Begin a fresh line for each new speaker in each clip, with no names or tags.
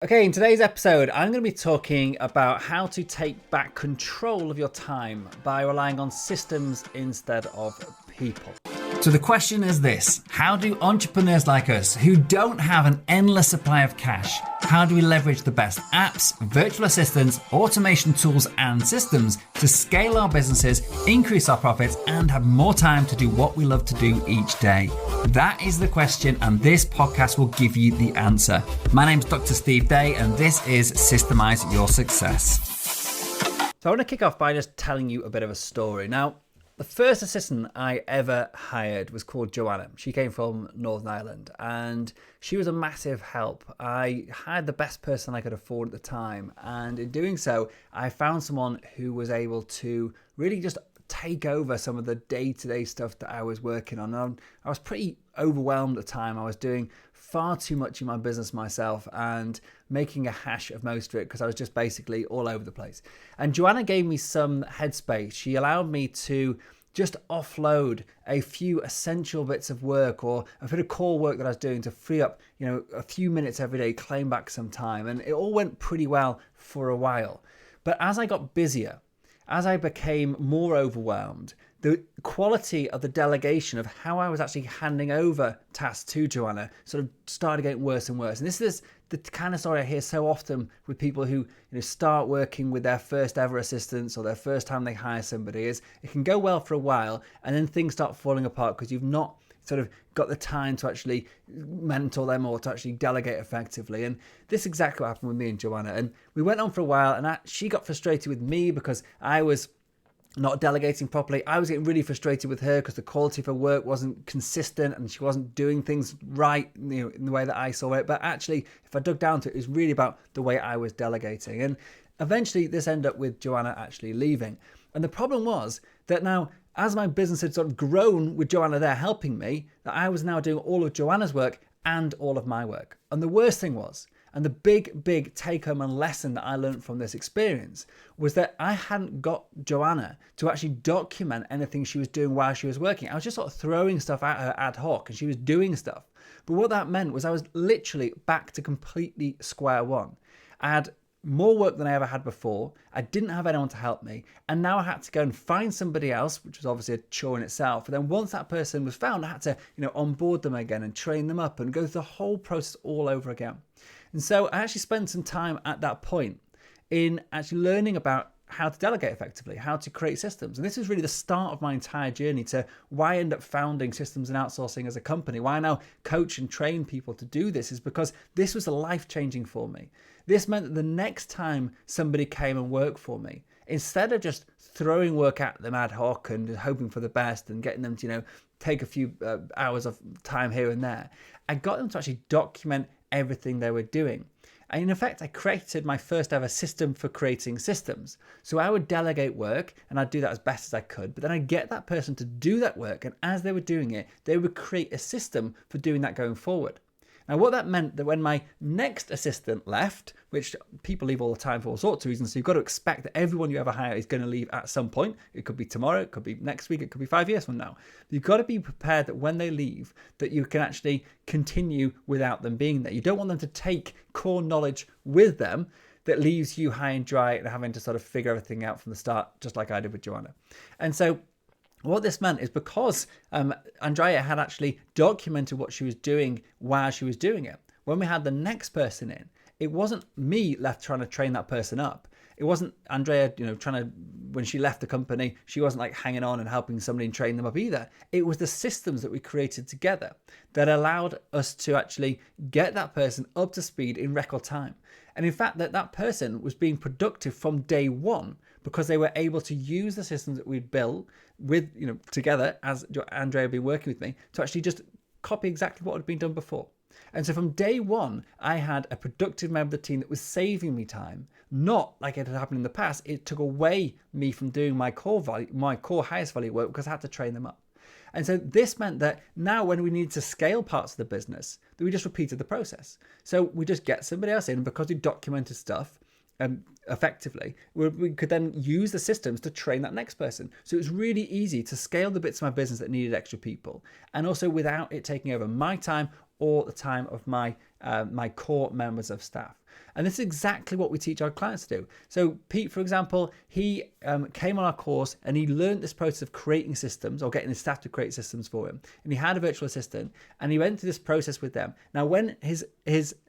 Okay, in today's episode, I'm going to be talking about how to take back control of your time by relying on systems instead of people. So the question is this: how do entrepreneurs like us, who don't have an endless supply of cash, how do we leverage the best apps, virtual assistants, automation tools, and systems to scale our businesses, increase our profits, and have more time to do what we love to do each day? That is the question, and this podcast will give you the answer. My name's Dr. Steve Day, and this is Systemize Your Success. So I want to kick off by just telling you a bit of a story. Now, the first assistant I ever hired was called Joanna. She came from Northern Ireland and she was a massive help. I hired the best person I could afford at the time, and in doing so, I found someone who was able to really just take over some of the day-to-day stuff that I was working on. I was pretty overwhelmed at the time. I was doing far too much in my business myself and making a hash of most of it because I was just basically all over the place. And Joanna gave me some headspace. She allowed me to just offload a few essential bits of work or a bit of core work that I was doing to free up, a few minutes every day, claim back some time. And it all went pretty well for a while. But as I got busier, as I became more overwhelmed, the quality of the delegation of how I was actually handing over tasks to Joanna sort of started getting worse and worse. And this is the kind of story I hear so often with people who start working with their first ever assistants or their first time they hire somebody, is it can go well for a while and then things start falling apart because you've not sort of got the time to actually mentor them or to actually delegate effectively. And this is exactly what happened with me and Joanna. And we went on for a while, and she got frustrated with me because I was not delegating properly. I was getting really frustrated with her because the quality of her work wasn't consistent and she wasn't doing things right, in the way that I saw it. But actually, if I dug down to it, it was really about the way I was delegating. And eventually this ended up with Joanna actually leaving. And the problem was that now, as my business had sort of grown with Joanna there helping me, that I was now doing all of Joanna's work and all of my work. And the worst thing was, and the big take home and lesson that I learned from this experience, was that I hadn't got Joanna to actually document anything she was doing while she was working. I was just sort of throwing stuff at her ad hoc and she was doing stuff. But what that meant was I was literally back to completely square one. I had more work than I ever had before. I didn't have anyone to help me. And now I had to go and find somebody else, which was obviously a chore in itself. And then once that person was found, I had to, onboard them again and train them up and go through the whole process all over again. And so I actually spent some time at that point in actually learning about how to delegate effectively, how to create systems. And this was really the start of my entire journey to why I end up founding Systems and Outsourcing as a company. Why I now coach and train people to do this is because this was life-changing for me. This meant that the next time somebody came and worked for me, instead of just throwing work at them ad hoc and hoping for the best and getting them to, take a few hours of time here and there, I got them to actually document everything they were doing. And in effect, I created my first ever system for creating systems. So I would delegate work and I'd do that as best as I could, but then I'd get that person to do that work. And as they were doing it, they would create a system for doing that going forward. Now, what that meant that when my next assistant left, which people leave all the time for all sorts of reasons, so you've got to expect that everyone you ever hire is going to leave at some point. It could be tomorrow, it could be next week, it could be 5 years from now. You've got to be prepared that when they leave, that you can actually continue without them being there. You don't want them to take core knowledge with them that leaves you high and dry and having to sort of figure everything out from the start, just like I did with Joanna. And so what this meant is because Andrea had actually documented what she was doing while she was doing it, when we had the next person in, it wasn't me left trying to train that person up. It wasn't Andrea, trying to, when she left the company, she wasn't like hanging on and helping somebody and train them up either. It was the systems that we created together that allowed us to actually get that person up to speed in record time. And in fact, that person was being productive from day one because they were able to use the systems that we'd built with, together as Andrea had been working with me to actually just copy exactly what had been done before. And so from day one, I had a productive member of the team that was saving me time, not like it had happened in the past. It took away me from doing my core highest value work because I had to train them up. And so this meant that now when we needed to scale parts of the business, that we just repeated the process. So we just get somebody else in because we documented stuff effectively, we could then use the systems to train that next person. So it was really easy to scale the bits of my business that needed extra people, and also without it taking over my time or the time of my my core members of staff. And this is exactly what we teach our clients to do. So Pete, for example, he came on our course and he learned this process of creating systems or getting his staff to create systems for him. And he had a virtual assistant and he went through this process with them. Now, when his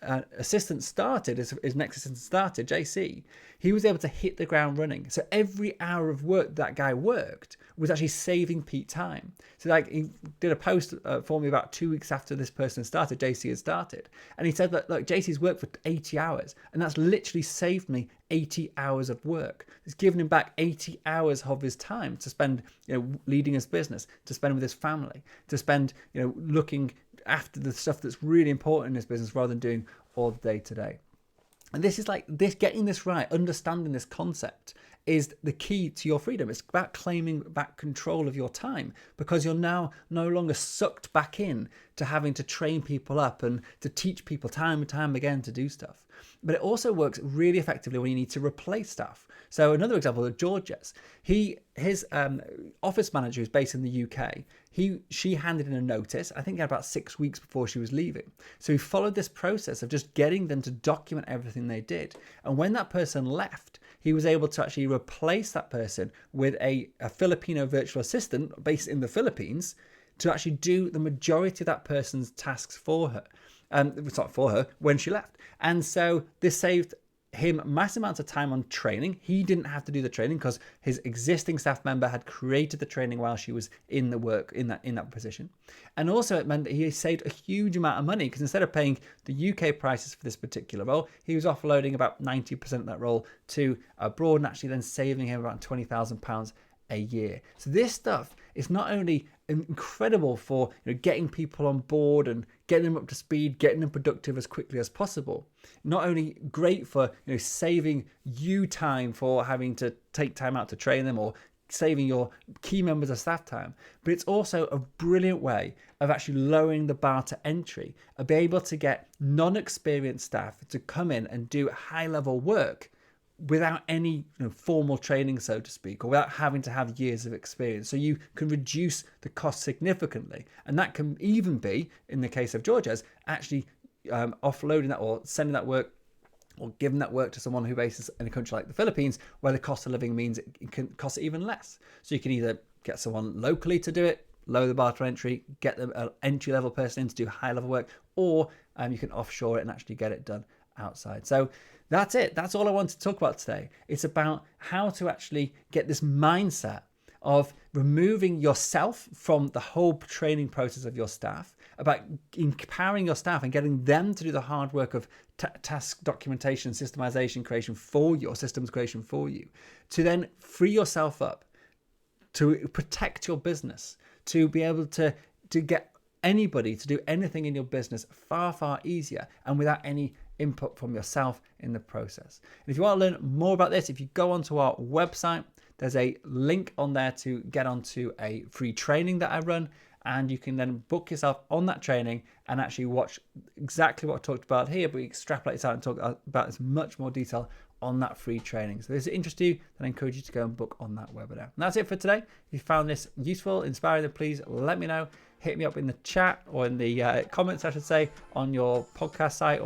assistant started, his next assistant started, JC, he was able to hit the ground running. So every hour of work that guy worked was actually saving Pete time. So like he did a post for me about 2 weeks after this person started, JC had started. And he said that, look, JC's worked for 80 hours and that's literally saved me 80 hours of work. It's given him back 80 hours of his time to spend, leading his business, to spend with his family, to spend, looking after the stuff that's really important in his business rather than doing all the day to day. And this is like this, getting this right, understanding this concept is the key to your freedom. It's about claiming back control of your time because you're now no longer sucked back in to having to train people up and to teach people time and time again to do stuff. But it also works really effectively when you need to replace staff. So another example of Georges, his office manager who's based in the UK, she handed in a notice, I think about 6 weeks before she was leaving. So he followed this process of just getting them to document everything they did. And when that person left, he was able to actually replace that person with a Filipino virtual assistant based in the Philippines to actually do the majority of that person's tasks for her. It's not for her, when she left. And so this saved him massive amounts of time on training. He didn't have to do the training because his existing staff member had created the training while she was in the work in that position. And also it meant that he saved a huge amount of money because instead of paying the UK prices for this particular role, he was offloading about 90% of that role to abroad and actually then saving him around £20,000 a year. So this stuff is not only incredible for getting people on board and getting them up to speed, getting them productive as quickly as possible. Not only great for saving you time for having to take time out to train them or saving your key members of staff time, but it's also a brilliant way of actually lowering the barter entry and be able to get non-experienced staff to come in and do high-level work without any formal training, so to speak, or without having to have years of experience. So you can reduce the cost significantly. And that can even be, in the case of Georges, actually offloading that or sending that work or giving that work to someone who bases in a country like the Philippines, where the cost of living means it can cost even less. So you can either get someone locally to do it, lower the barter entry, get them an entry-level person in to do high-level work, or you can offshore it and actually get it done outside. So that's it. That's all I want to talk about today. It's about how to actually get this mindset of removing yourself from the whole training process of your staff, about empowering your staff and getting them to do the hard work of task documentation, systemization creation for you, or systems creation for you, to then free yourself up, to protect your business, to be able to get anybody to do anything in your business far, far easier and without any input from yourself in the process. And if you want to learn more about this, if you go onto our website, there's a link on there to get onto a free training that I run, and you can then book yourself on that training and actually watch exactly what I talked about here, but we extrapolate this out and talk about as much more detail on that free training. So if it interests you, then I encourage you to go and book on that webinar. And that's it for today. If you found this useful, inspiring, then please let me know. Hit me up in the chat or in the comments, I should say, on your podcast site,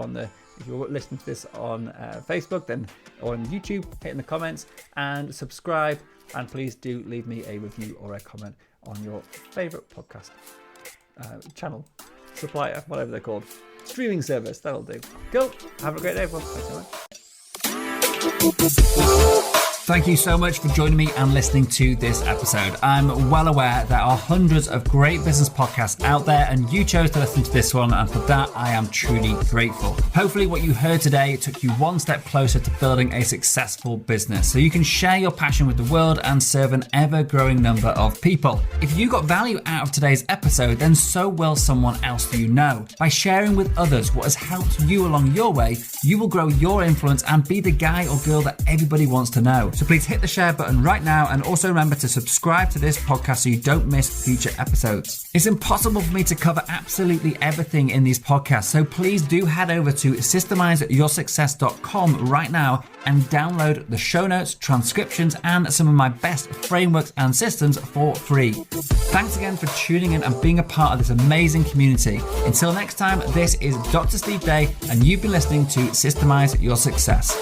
if you're listening to this on Facebook, then or on YouTube, hit in the comments and subscribe. And please do leave me a review or a comment on your favorite podcast channel, supplier, whatever they're called, streaming service. That'll do. Cool. Have a great day, everyone. Thanks so much. Thank you so much for joining me and listening to this episode. I'm well aware there are hundreds of great business podcasts out there, and you chose to listen to this one, and for that I am truly grateful. Hopefully what you heard today took you one step closer to building a successful business so you can share your passion with the world and serve an ever-growing number of people. If you got value out of today's episode, then so will someone else you know. By sharing with others what has helped you along your way, you will grow your influence and be the guy or girl that everybody wants to know. So So please hit the share button right now, and also remember to subscribe to this podcast so you don't miss future episodes. It's impossible for me to cover absolutely everything in these podcasts, so please do head over to systemizeyoursuccess.com right now and download the show notes, transcriptions, and some of my best frameworks and systems for free. Thanks again for tuning in and being a part of this amazing community. Until next time, this is Dr. Steve Day, and you've been listening to Systemize Your Success.